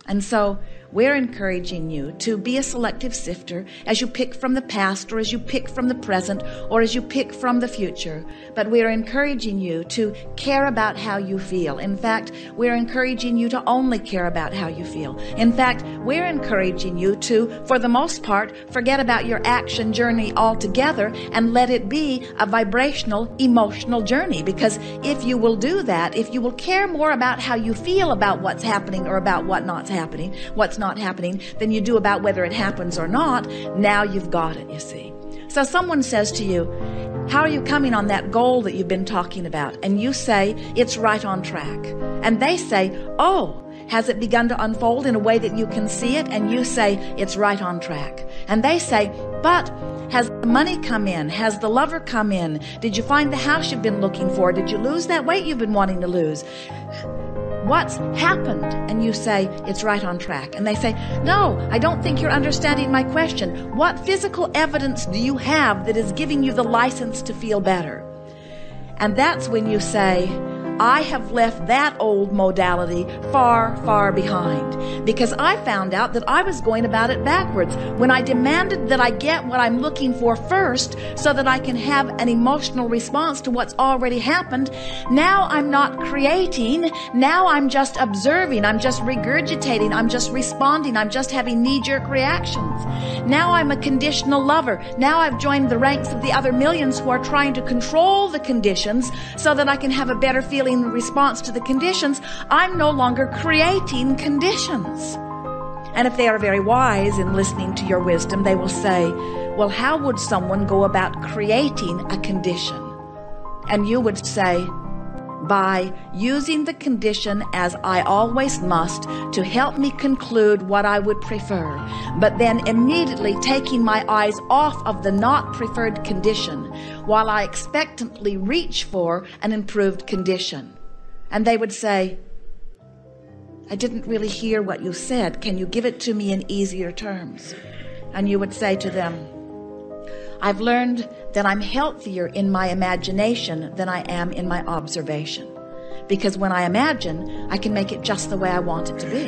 And so we're encouraging you to be a selective sifter as you pick from the past, or as you pick from the present, or as you pick from the future. But we're encouraging you to care about how you feel. In fact, we're encouraging you to only care about how you feel. In fact, we're encouraging you to, for the most part, forget about your action journey altogether and let it be a vibrational, emotional journey. Because if you will do that, if you will care more about how you feel about what's happening or about what's not happening than you do about whether it happens or not, now you've got it, you see. So someone says to you, how are you coming on that goal that you've been talking about? And you say, it's right on track. And they say, oh, has it begun to unfold in a way that you can see it? And you say, it's right on track. And they say, but has the money come in? Has the lover come in? Did you find the house you've been looking for? Did you lose that weight you've been wanting to lose? What's happened? And you say, it's right on track. And they say, no, I don't think you're understanding my question. What physical evidence do you have that is giving you the license to feel better? And that's when you say, I have left that old modality far, far behind, because I found out that I was going about it backwards. When I demanded that I get what I'm looking for first so that I can have an emotional response to what's already happened, now I'm not creating. Now I'm just observing. I'm just regurgitating. I'm just responding. I'm just having knee-jerk reactions. Now I'm a conditional lover. Now I've joined the ranks of the other millions who are trying to control the conditions so that I can have a better feeling in response to the conditions. I'm no longer creating conditions. And if they are very wise in listening to your wisdom, they will say, well, how would someone go about creating a condition? And you would say, by using the condition as I always must to help me conclude what I would prefer, but then immediately taking my eyes off of the not preferred condition while I expectantly reach for an improved condition. And they would say, I didn't really hear what you said. Can you give it to me in easier terms? And you would say to them, I've learned that I'm healthier in my imagination than I am in my observation. Because when I imagine, I can make it just the way I want it to be.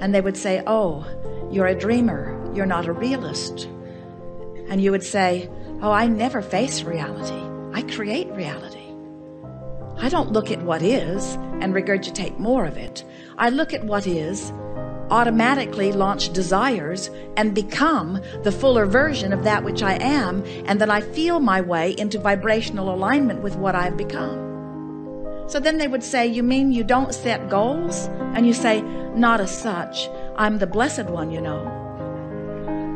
And they would say, oh, you're a dreamer. You're not a realist. And you would say, oh, I never face reality. I create reality. I don't look at what is and regurgitate more of it. I look at what is, automatically launch desires, and become the fuller version of that which I am, and then I feel my way into vibrational alignment with what I've become. So then they would say, you mean you don't set goals? And you say, not as such. I'm the blessed one, you know.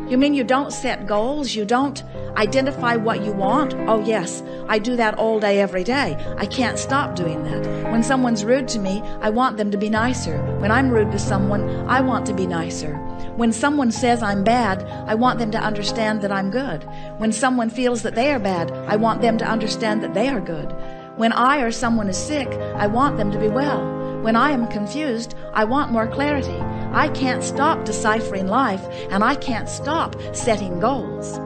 You mean you don't set goals? You don't identify what you want? Oh yes, I do that all day, every day. I can't stop doing that. When someone's rude to me, I want them to be nicer. When I'm rude to someone, I want to be nicer. When someone says I'm bad, I want them to understand that I'm good. When someone feels that they are bad, I want them to understand that they are good. When I or someone is sick, I want them to be well. When I am confused, I want more clarity. I can't stop deciphering life, and I can't stop setting goals.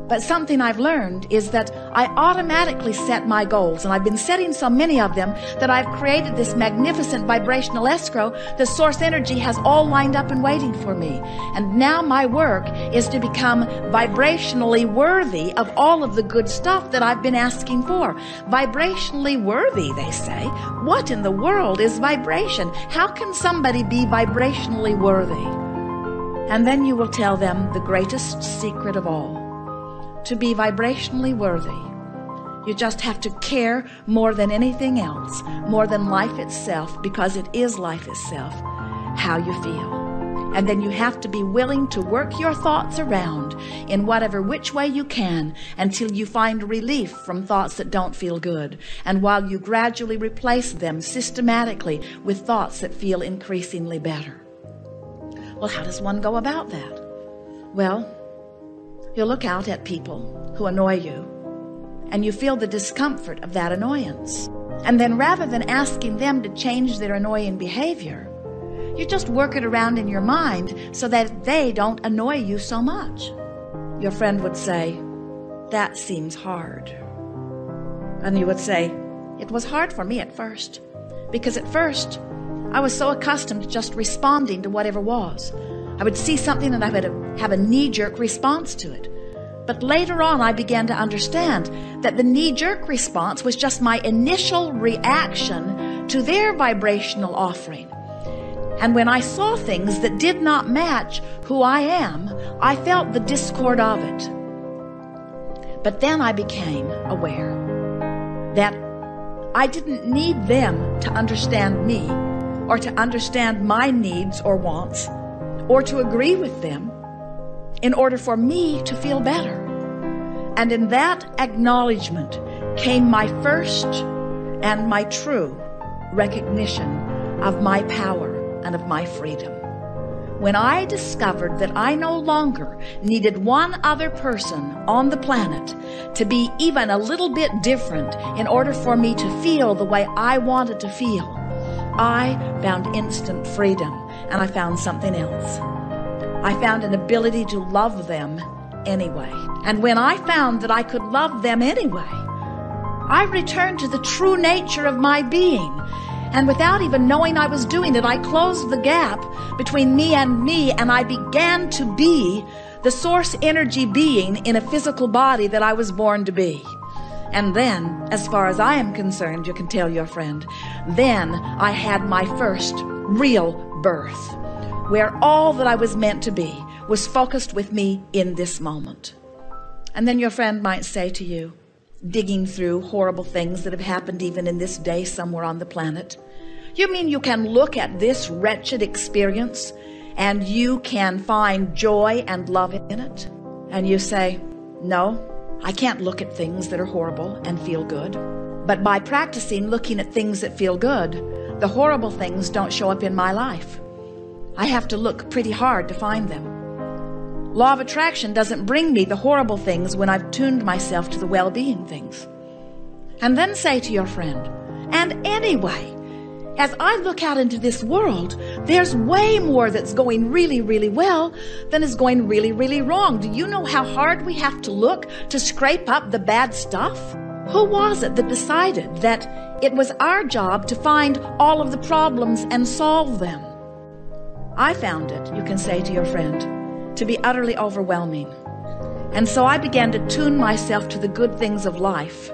But something I've learned is that I automatically set my goals, and I've been setting so many of them that I've created this magnificent vibrational escrow. The source energy has all lined up and waiting for me. And now my work is to become vibrationally worthy of all of the good stuff that I've been asking for. Vibrationally worthy, they say. What in the world is vibration? How can somebody be vibrationally worthy? And then you will tell them the greatest secret of all. To be vibrationally worthy, you just have to care more than anything else, more than life itself, because it is life itself, how you feel. And then you have to be willing to work your thoughts around in whatever which way you can until you find relief from thoughts that don't feel good, and while you gradually replace them systematically with thoughts that feel increasingly better. Well, how does one go about that? Well, you'll look out at people who annoy you, and you feel the discomfort of that annoyance. And then rather than asking them to change their annoying behavior, you just work it around in your mind so that they don't annoy you so much. Your friend would say, that seems hard. And you would say, it was hard for me at first, because at first I was so accustomed to just responding to whatever was. I would see something and I would have a knee-jerk response to it. But later on, I began to understand that the knee-jerk response was just my initial reaction to their vibrational offering. And when I saw things that did not match who I am, I felt the discord of it. But then I became aware that I didn't need them to understand me, or to understand my needs or wants, or to agree with them in order for me to feel better. And in that acknowledgement came my first and my true recognition of my power and of my freedom. When I discovered that I no longer needed one other person on the planet to be even a little bit different in order for me to feel the way I wanted to feel, I found instant freedom, and I found something else. I found an ability to love them anyway. And when I found that I could love them anyway, I returned to the true nature of my being. And without even knowing I was doing it, I closed the gap between me, and I began to be the source energy being in a physical body that I was born to be. And then, as far as I am concerned, you can tell your friend, then I had my first real birth, where all that I was meant to be was focused with me in this moment. And then your friend might say to you, digging through horrible things that have happened even in this day somewhere on the planet, you mean you can look at this wretched experience and you can find joy and love in it? And you say, no, I can't look at things that are horrible and feel good. But by practicing looking at things that feel good, the horrible things don't show up in my life. I have to look pretty hard to find them. Law of attraction doesn't bring me the horrible things when I've tuned myself to the well-being things. And then say to your friend, and anyway, as I look out into this world, there's way more that's going really, really well than is going really, really wrong. Do you know how hard we have to look to scrape up the bad stuff? Who was it that decided that it was our job to find all of the problems and solve them? I found it, you can say to your friend, to be utterly overwhelming. And so I began to tune myself to the good things of life.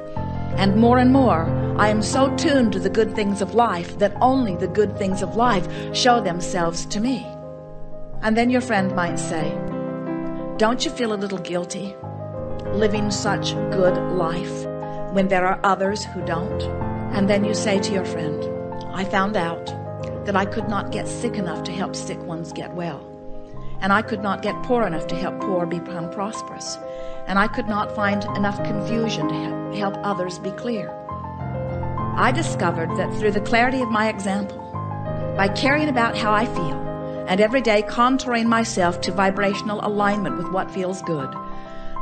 And more, I am so tuned to the good things of life that only the good things of life show themselves to me. And then your friend might say, don't you feel a little guilty living such good life when there are others who don't? And then you say to your friend, I found out that I could not get sick enough to help sick ones get well. And I could not get poor enough to help poor become prosperous. And I could not find enough confusion to help others be clear. I discovered that through the clarity of my example, by caring about how I feel, and every day contouring myself to vibrational alignment with what feels good,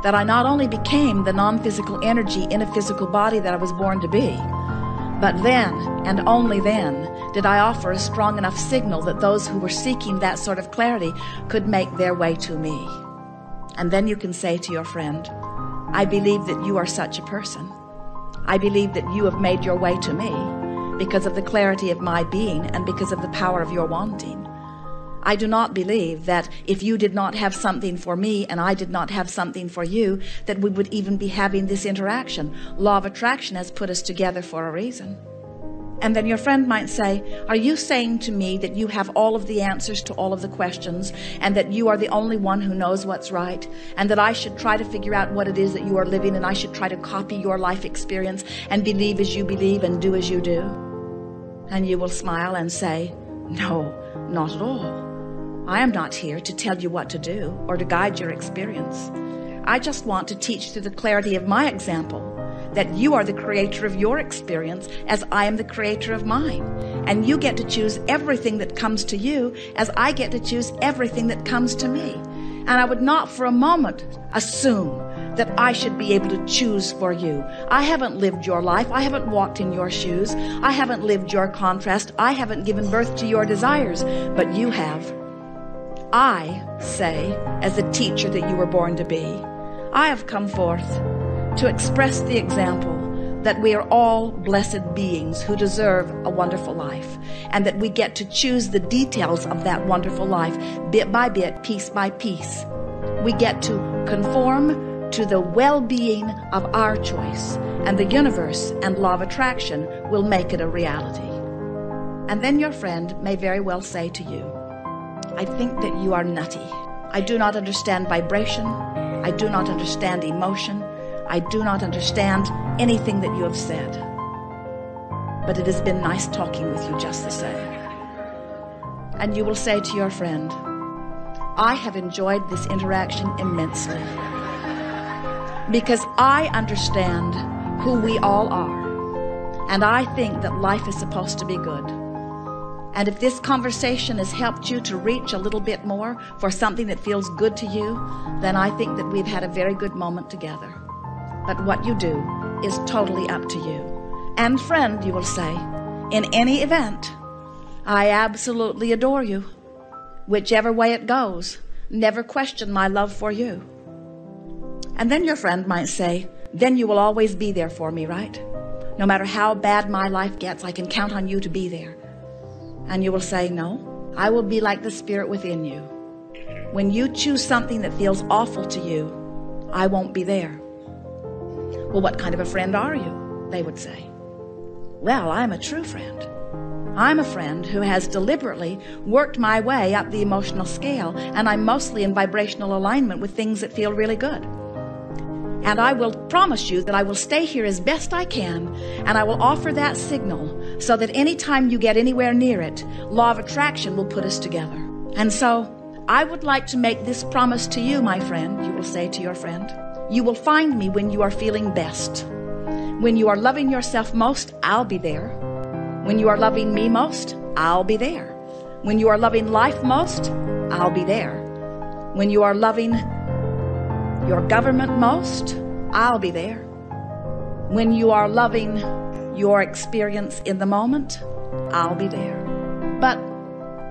that I not only became the non-physical energy in a physical body that I was born to be, but then, and only then, did I offer a strong enough signal that those who were seeking that sort of clarity could make their way to me. And then you can say to your friend, I believe that you are such a person. I believe that you have made your way to me because of the clarity of my being and because of the power of your wanting. I do not believe that if you did not have something for me and I did not have something for you, that we would even be having this interaction. Law of attraction has put us together for a reason. And then your friend might say, are you saying to me that you have all of the answers to all of the questions and that you are the only one who knows what's right, and that I should try to figure out what it is that you are living, and I should try to copy your life experience and believe as you believe and do as you do? And you will smile and say, no, not at all. I am not here to tell you what to do or to guide your experience. I just want to teach through the clarity of my example that you are the creator of your experience as I am the creator of mine. And you get to choose everything that comes to you as I get to choose everything that comes to me. And I would not for a moment assume that I should be able to choose for you. I haven't lived your life. I haven't walked in your shoes. I haven't lived your contrast. I haven't given birth to your desires, but you have. I say, as the teacher that you were born to be, I have come forth to express the example that we are all blessed beings who deserve a wonderful life, and that we get to choose the details of that wonderful life bit by bit, piece by piece. We get to conform to the well-being of our choice, and the universe and law of attraction will make it a reality. And then your friend may very well say to you, I think that you are nutty. I do not understand vibration. I do not understand emotion. I do not understand anything that you have said. But it has been nice talking with you just the same. And you will say to your friend, I have enjoyed this interaction immensely, because I understand who we all are, and I think that life is supposed to be good. And if this conversation has helped you to reach a little bit more for something that feels good to you, then I think that we've had a very good moment together. But what you do is totally up to you. And friend, you will say, in any event, I absolutely adore you. Whichever way it goes, never question my love for you. And then your friend might say, then you will always be there for me, right? No matter how bad my life gets, I can count on you to be there. And you will say, no, I will be like the spirit within you. When you choose something that feels awful to you, I won't be there. Well, what kind of a friend are you? They would say. Well, I'm a true friend. I'm a friend who has deliberately worked my way up the emotional scale, and I'm mostly in vibrational alignment with things that feel really good. And I will promise you that I will stay here as best I can, and I will offer that signal so that anytime you get anywhere near it, law of attraction will put us together. And so I would like to make this promise to you, my friend. You will say to your friend, you will find me when you are feeling best. When you are loving yourself most, I'll be there. When you are loving me most, I'll be there. When you are loving life most, I'll be there. When you are loving your government most, I'll be there. When you are loving your experience in the moment, I'll be there. But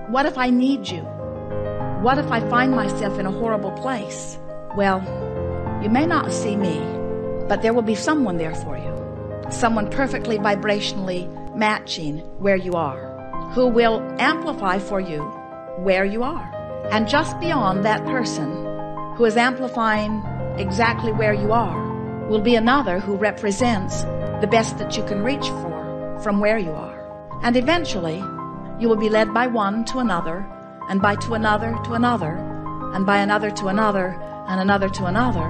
what if I need you? What if I find myself in a horrible place? Well, you may not see me, but there will be someone there for you. Someone perfectly vibrationally matching where you are, who will amplify for you where you are. And just beyond that person who is amplifying exactly where you are will be another who represents the best that you can reach for from where you are. And eventually you will be led by one to another, and by to another to another, and by another to another, and another to another,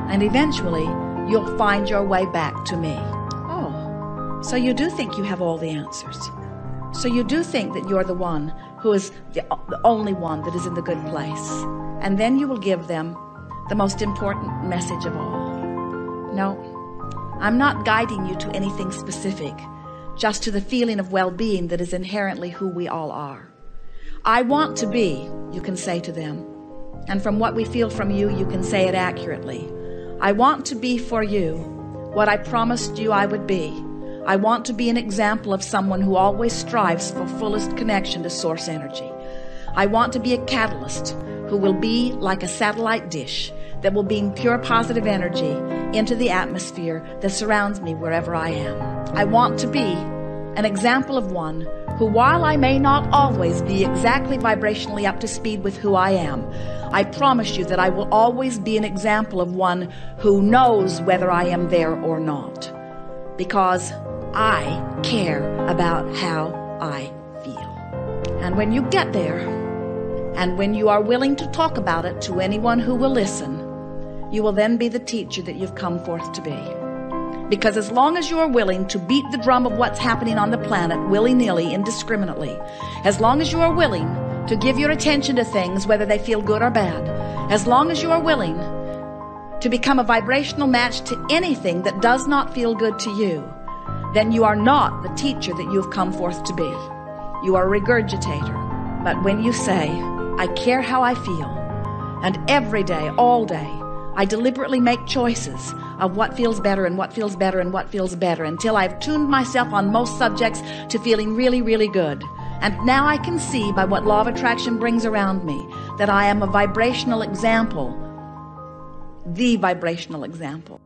and eventually you'll find your way back to me. Oh, so you do think you have all the answers. So you do think that you're the one who is the only one that is in the good place. And then you will give them the most important message of all. No, I'm not guiding you to anything specific, just to the feeling of well-being that is inherently who we all are. I want to be, you can say to them, and from what we feel from you, you can say it accurately. I want to be for you what I promised you I would be. I want to be an example of someone who always strives for fullest connection to source energy. I want to be a catalyst who will be like a satellite dish that will beam pure positive energy into the atmosphere that surrounds me wherever I am. I want to be an example of one who, while I may not always be exactly vibrationally up to speed with who I am, I promise you that I will always be an example of one who knows whether I am there or not, because I care about how I feel. And when you get there, and when you are willing to talk about it to anyone who will listen, you will then be the teacher that you've come forth to be. Because as long as you are willing to beat the drum of what's happening on the planet willy-nilly, indiscriminately, as long as you are willing to give your attention to things whether they feel good or bad, as long as you are willing to become a vibrational match to anything that does not feel good to you, then you are not the teacher that you've come forth to be. You are a regurgitator. But when you say, I care how I feel, and every day, all day, I deliberately make choices of what feels better and what feels better and what feels better until I've tuned myself on most subjects to feeling really, really good. And now I can see by what law of attraction brings around me that I am a vibrational example, the vibrational example.